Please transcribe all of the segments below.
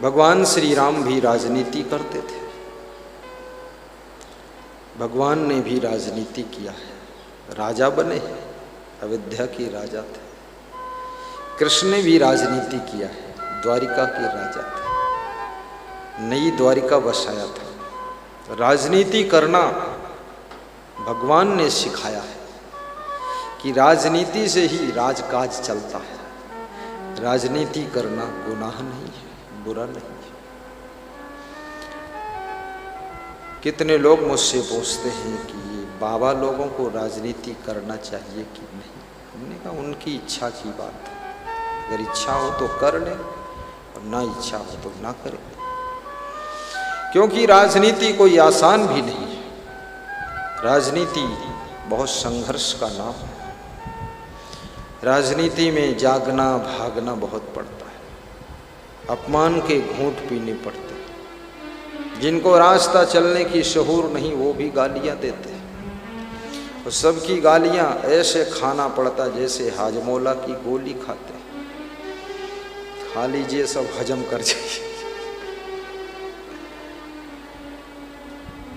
भगवान श्री राम भी राजनीति करते थे, भगवान ने भी राजनीति किया है, राजा बने, अयोध्या के राजा थे। कृष्ण ने भी राजनीति किया है, द्वारिका के राजा थे, नई द्वारिका बसाया था। राजनीति करना भगवान ने सिखाया है कि राजनीति से ही राजकाज चलता है। राजनीति करना गुनाह नहीं है, बुरा नहीं है। कितने लोग मुझसे पूछते हैं कि ये बाबा लोगों को राजनीति करना चाहिए कि नहीं। हमने कहा उनकी इच्छा की बात है, अगर इच्छा हो तो कर ले और ना इच्छा हो तो ना करे, क्योंकि राजनीति कोई आसान भी नहीं है। राजनीति बहुत संघर्ष का नाम है। राजनीति में जागना भागना बहुत पड़ता है, अपमान के घूंट पीने पड़ते हैं। जिनको रास्ता चलने की शऊर नहीं वो भी गालियां देते हैं, और सबकी गालियां ऐसे खाना पड़ता जैसे हाजमोला की गोली खाते हैं। खा लीजिए, सब हजम कर जाइए।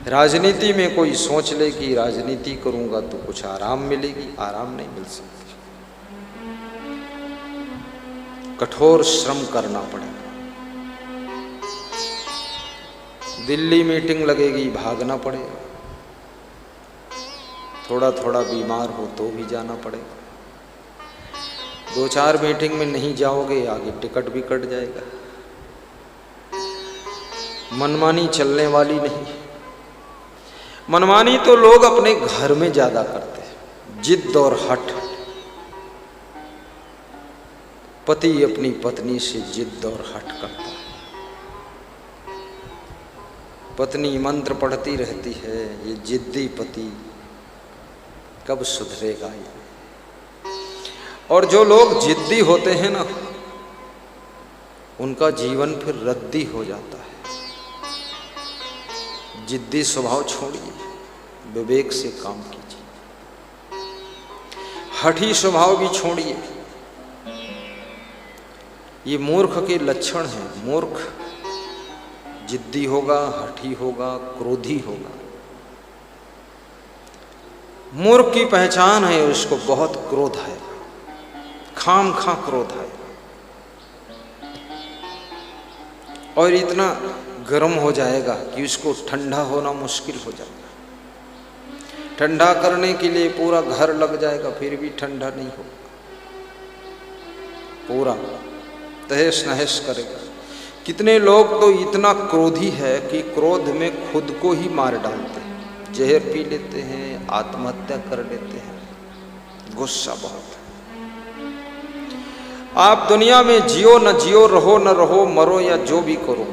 राजनीति में कोई सोच ले कि राजनीति करूंगा तो कुछ आराम मिलेगी, आराम नहीं मिल सकती। कठोर श्रम करना पड़ेगा। दिल्ली मीटिंग लगेगी, भागना पड़ेगा। थोड़ा थोड़ा बीमार हो तो भी जाना पड़ेगा। 2-4 मीटिंग में नहीं जाओगे, आगे टिकट भी कट जाएगा। मनमानी चलने वाली नहीं। मनमानी तो लोग अपने घर में ज्यादा करते हैं, जिद और हठ। पति अपनी पत्नी से जिद और हठ करता है। पत्नी मंत्र पढ़ती रहती है, ये जिद्दी पति कब सुधरेगा ये। और जो लोग जिद्दी होते हैं ना, उनका जीवन फिर रद्दी हो जाता है। जिद्दी स्वभाव छोड़िए, विवेक से काम कीजिए। हठी स्वभाव भी छोड़िए, ये मूर्ख के लक्षण हैं। मूर्ख जिद्दी होगा, हठी होगा, क्रोधी होगा। मूर्ख की पहचान है उसको बहुत क्रोध है, खाम खा क्रोध है, और इतना गर्म हो जाएगा कि उसको ठंडा होना मुश्किल हो जाएगा। ठंडा करने के लिए पूरा घर लग जाएगा, फिर भी ठंडा नहीं होगा। पूरा तहस नहस करेगा। कितने लोग तो इतना क्रोधी है कि क्रोध में खुद को ही मार डालते हैं, जहर पी लेते हैं, आत्महत्या कर लेते हैं। गुस्सा बहुत है। आप दुनिया में जियो न जियो, रहो न रहो, मरो या जो भी करो,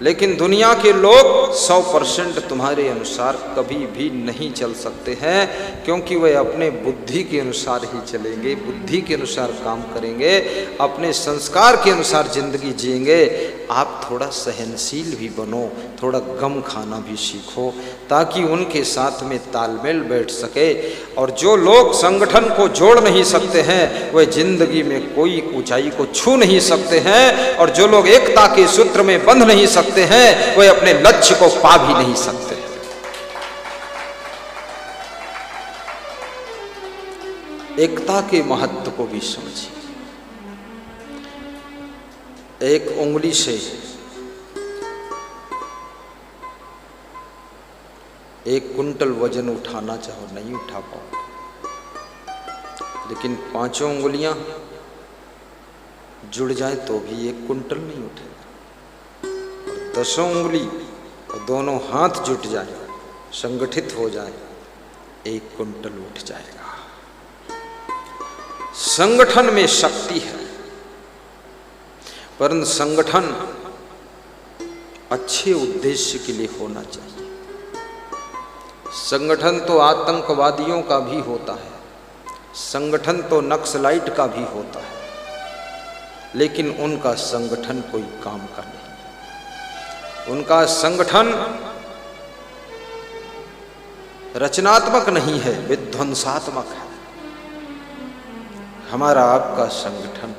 लेकिन दुनिया के लोग 100% तुम्हारे अनुसार कभी भी नहीं चल सकते हैं, क्योंकि वे अपने बुद्धि के अनुसार ही चलेंगे, बुद्धि के अनुसार काम करेंगे, अपने संस्कार के अनुसार जिंदगी जिएंगे। आप थोड़ा सहनशील भी बनो, थोड़ा गम खाना भी सीखो, ताकि उनके साथ में तालमेल बैठ सके। और जो लोग संगठन को जोड़ नहीं सकते हैं, वे जिंदगी में कोई ऊंचाई को छू नहीं सकते हैं। और जो लोग एकता के सूत्र में बंध नहीं सकते हैं, वे अपने लक्ष्य को पा भी नहीं सकते। एकता के महत्व को भी समझिए। एक उंगली से एक कुंटल वजन उठाना चाहो नहीं उठा पाओ, लेकिन 5 उंगलियां जुड़ जाए तो भी 1 कुंटल नहीं उठेगा। और 10 उंगली और दोनों हाथ जुट जाए, संगठित हो जाए, 1 कुंटल उठ जाएगा। संगठन में शक्ति है, परंतु संगठन अच्छे उद्देश्य के लिए होना चाहिए। संगठन तो आतंकवादियों का भी होता है, संगठन तो नक्सलाइट का भी होता है, लेकिन उनका संगठन कोई काम का नहीं। उनका संगठन रचनात्मक नहीं है, विध्वंसात्मक है। हमारा आपका संगठन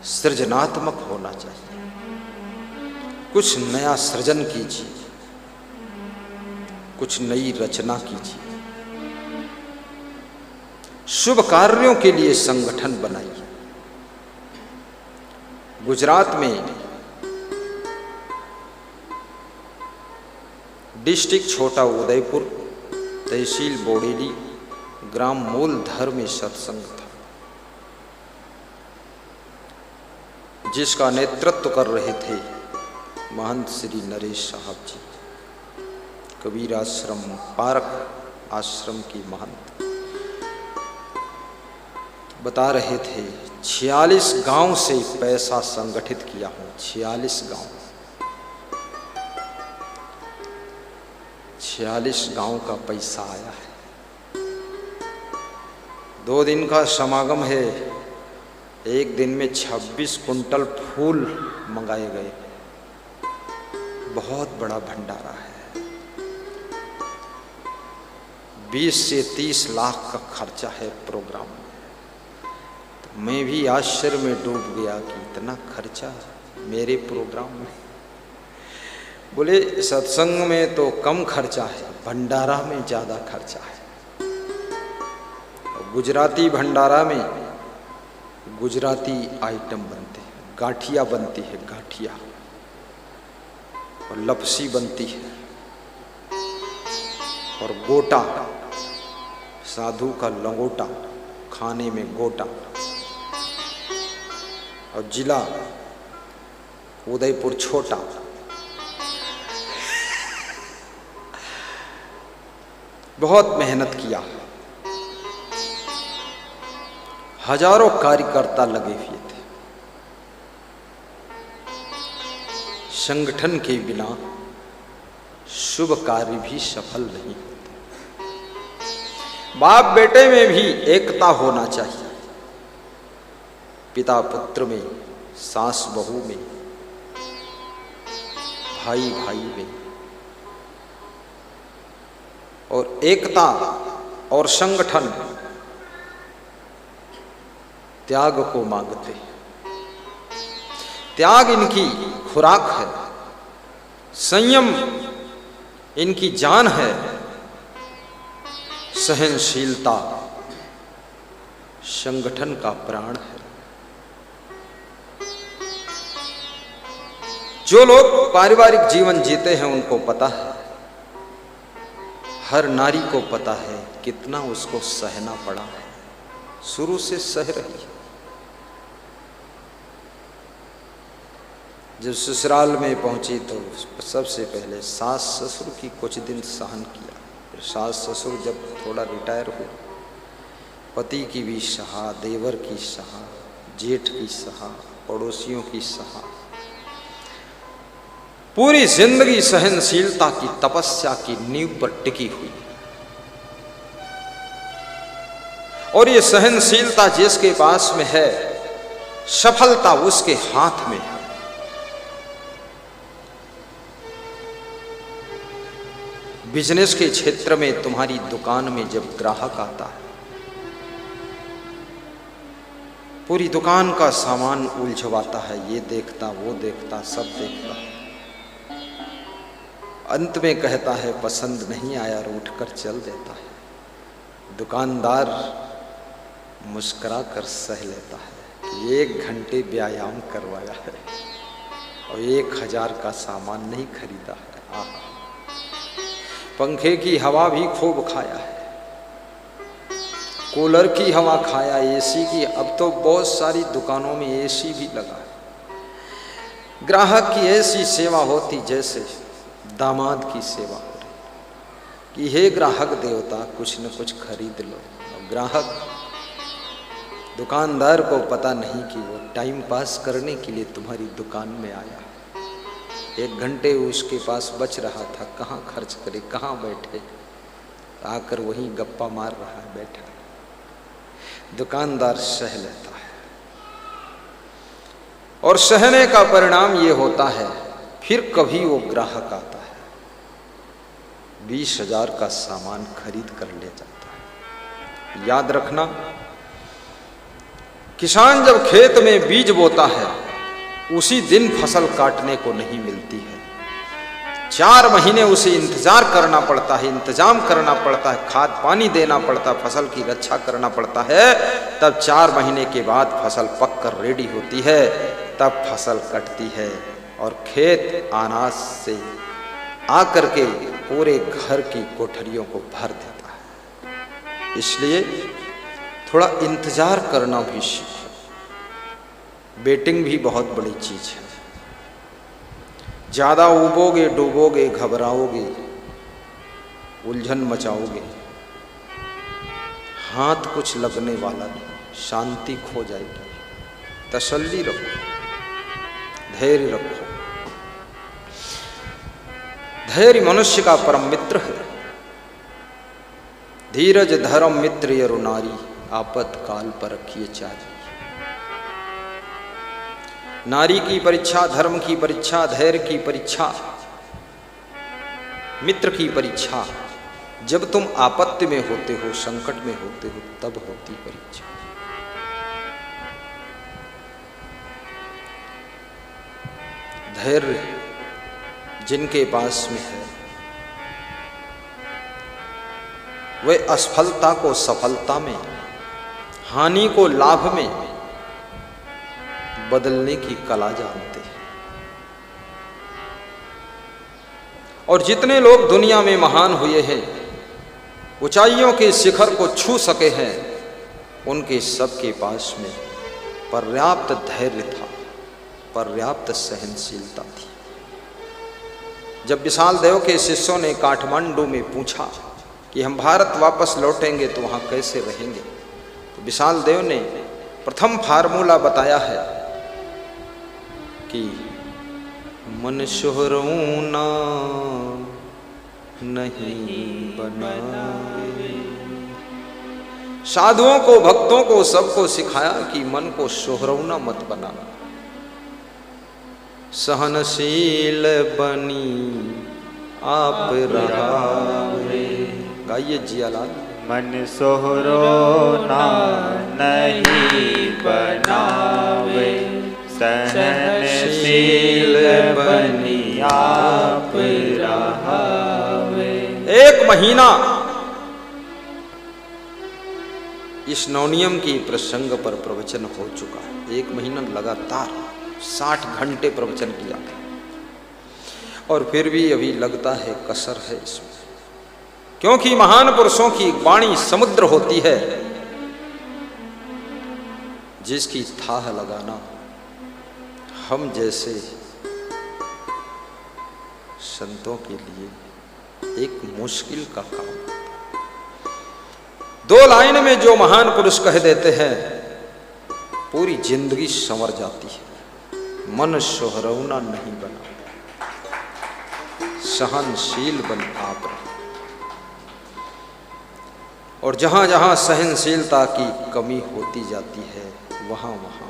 सृजनात्मक होना चाहिए। कुछ नया सृजन कीजिए, कुछ नई रचना कीजिए, शुभ कार्यों के लिए संगठन बनाइए। गुजरात में डिस्ट्रिक्ट छोटा उदयपुर, तहसील बोडेली, ग्राम मूलधर में सत्संग था, जिसका नेतृत्व कर रहे थे महंत श्री नरेश साहब जी, कबीर आश्रम पार्क आश्रम की महंत। बता रहे थे 46 गांव से पैसा संगठित किया हूं, 46 गांव, 46 गांव का पैसा आया है। 2 दिन का समागम है, एक दिन में 26 कुंटल फूल मंगाए गए। बहुत बड़ा भंडारा है। 20 से 30 लाख का खर्चा है प्रोग्राम में। तो मैं भी आश्चर्य में डूब गया कि इतना खर्चा मेरे प्रोग्राम में। बोले सत्संग में तो कम खर्चा है, भंडारा में ज्यादा खर्चा है। गुजराती भंडारा में गुजराती आइटम बनते हैं, गाठिया बनती है, गाठिया, और लपसी बनती है, और गोटा, साधु का लंगोटा, खाने में गोटा। और जिला उदयपुर छोटा। बहुत मेहनत किया, हजारों कार्यकर्ता लगे हुए थे। संगठन के बिना शुभ कार्य भी सफल नहीं होते। बाप बेटे में भी एकता होना चाहिए, पिता पुत्र में, सास बहू में, भाई भाई में। और एकता और संगठन त्याग को मांगते हैं। त्याग इनकी खुराक है, संयम इनकी जान है, सहनशीलता संगठन का प्राण है। जो लोग पारिवारिक जीवन जीते हैं उनको पता है, हर नारी को पता है कितना उसको सहना पड़ा है, शुरू से सह रही है। जब ससुराल में पहुंची तो सबसे पहले सास ससुर की कुछ दिन सहन किया, फिर सास ससुर जब थोड़ा रिटायर हुए, पति की भी सहा, देवर की सहा, जेठ की सहा, पड़ोसियों की सहा। पूरी जिंदगी सहनशीलता की तपस्या की नींव पर टिकी हुई। और ये सहनशीलता जिसके पास में है, सफलता उसके हाथ में है। बिजनेस के क्षेत्र में तुम्हारी दुकान में जब ग्राहक आता है, पूरी दुकान का सामान उलझवाता है, ये देखता वो देखता सब देखता है, अंत में कहता है पसंद नहीं आया, रूठ कर चल देता है। दुकानदार मुस्कुरा कर सह लेता है कि 1 घंटे व्यायाम करवाया है और 1000 का सामान नहीं खरीदा है। आहा, पंखे की हवा भी खूब खाया है, कूलर की हवा खाया, एसी की। अब तो बहुत सारी दुकानों में एसी भी लगा है। ग्राहक की ऐसी सेवा होती जैसे दामाद की सेवा हो रही कि हे ग्राहक देवता कुछ न कुछ खरीद लो। ग्राहक दुकानदार को पता नहीं कि वो टाइम पास करने के लिए तुम्हारी दुकान में आया। 1 घंटे उसके पास बच रहा था, कहाँ खर्च करे, कहाँ बैठे, आकर वहीं गप्पा मार रहा है बैठा। दुकानदार सह लेता है और सहने का परिणाम ये होता है फिर कभी वो ग्राहक आता है, 20,000 का सामान खरीद कर ले जाता है। याद रखना, किसान जब खेत में बीज बोता है उसी दिन फसल काटने को नहीं मिलती है। 4 महीने उसे इंतजार करना पड़ता है, इंतजाम करना पड़ता है, खाद पानी देना पड़ता है, फसल की रक्षा करना पड़ता है। तब 4 महीने के बाद फसल पककर रेडी होती है, तब फसल कटती है और खेत अनाज से आकर के पूरे घर की कोठरियों को भर देता है। इसलिए थोड़ा इंतजार करना भी सीखो। वेटिंग भी बहुत बड़ी चीज है। ज्यादा उबोगे, डूबोगे, घबराओगे, उलझन मचाओगे, हाथ कुछ लगने वाला नहीं, शांति खो जाएगी। तसल्ली रखो, धैर्य रखो। धैर्य मनुष्य का परम मित्र है। धीरज धर्म मित्र यरु नारी, आपत काल पर रखिए चारी। नारी की परीक्षा, धर्म की परीक्षा, धैर्य की परीक्षा, मित्र की परीक्षा जब तुम आपत्ति में होते हो, संकट में होते हो, तब होती परीक्षा। धैर्य जिनके पास में है वे असफलता को सफलता में, हानि को लाभ में बदलने की कला जानते हैं। और जितने लोग दुनिया में महान हुए हैं, ऊंचाइयों के शिखर को छू सके हैं, उनके सबके पास में पर्याप्त धैर्य था, पर्याप्त सहनशीलता थी। जब विशाल देव के शिष्यों ने काठमांडू में पूछा कि हम भारत वापस लौटेंगे तो वहां कैसे रहेंगे, तो विशाल देव ने प्रथम फार्मूला बताया है कि मन शोहरऊना नहीं बनावे। साधुओं को, भक्तों को, सबको सिखाया कि मन को शोहरऊना मत बनाना, सहनशील बनी आप रहावे। गाइए जियालाल। मन सोहरोना नहीं बनावे, सहनशील बनी आप रहावे। 1 महीना इस नवनियम की प्रसंग पर प्रवचन हो चुका है। 1 महीना लगातार 60 घंटे प्रवचन किया और फिर भी अभी लगता है कसर है इसमें, क्योंकि महान पुरुषों की वाणी समुद्र होती है जिसकी थाह लगाना हम जैसे संतों के लिए एक मुश्किल का काम है। 2 लाइन में जो महान पुरुष कह देते हैं, पूरी जिंदगी संवर जाती है। मन शोहरऊना नहीं बना, सहनशील बन आप रहे। और जहां जहां सहनशीलता की कमी होती जाती है, वहां वहां